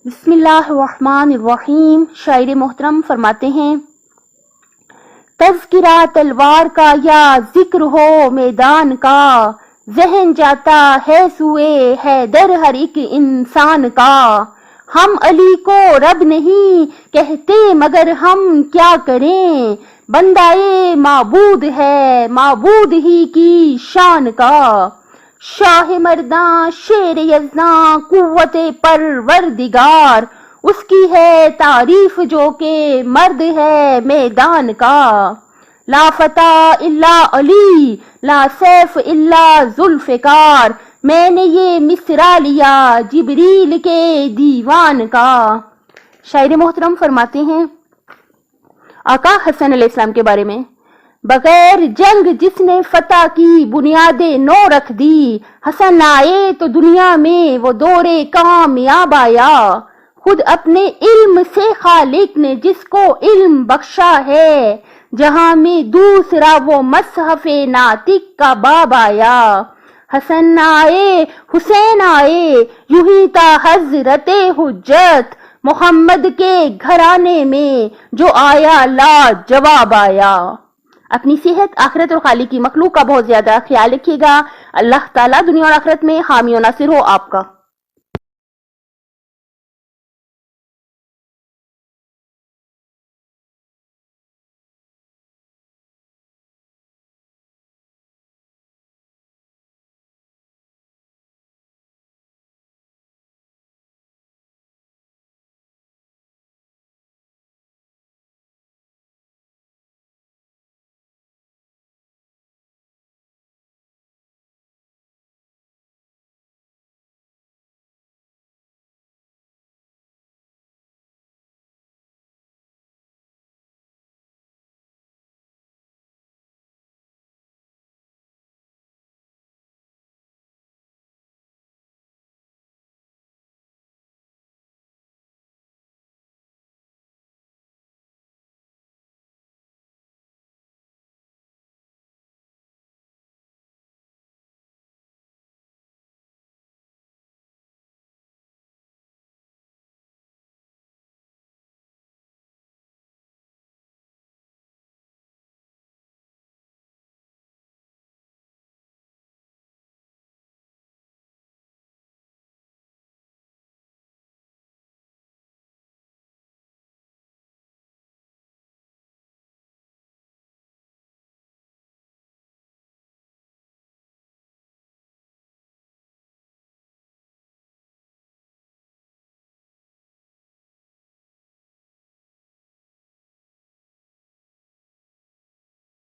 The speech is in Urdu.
بسم اللہ الرحمن الرحیم. شاعر محترم فرماتے ہیں: تذکرہ تلوار کا یا ذکر ہو میدان کا، ذہن جاتا ہے سوئے حیدر ہر ایک انسان کا. ہم علی کو رب نہیں کہتے مگر ہم کیا کریں، بندائے معبود ہے معبود ہی کی شان کا. شاہ مرداں شیر یزداں قوت پروردگار، اس کی ہے تعریف جو کہ مرد ہے میدان کا. لا فتح الا علی لا سیف الا ذوالفقار، میں نے یہ مصرع لیا جبریل کے دیوان کا. شاعر محترم فرماتے ہیں آقا حسن علیہ السلام کے بارے میں: بغیر جنگ جس نے فتح کی بنیادیں نو رکھ دی، حسن آئے تو دنیا میں وہ دور کامیاب آیا. خود اپنے علم سے خالق نے جس کو علم بخشا ہے، جہاں میں دوسرا وہ مصحف ناطق کا باب آیا. حسن آئے حسین آئے یوں ہی تا حضرت حجت، محمد کے گھرانے میں جو آیا لا جواب آیا. اپنی صحت، آخرت اور خالق کی مخلوق کا بہت زیادہ خیال رکھیے گا. اللہ تعالیٰ دنیا اور آخرت میں حامی و ناصر ہو آپ کا.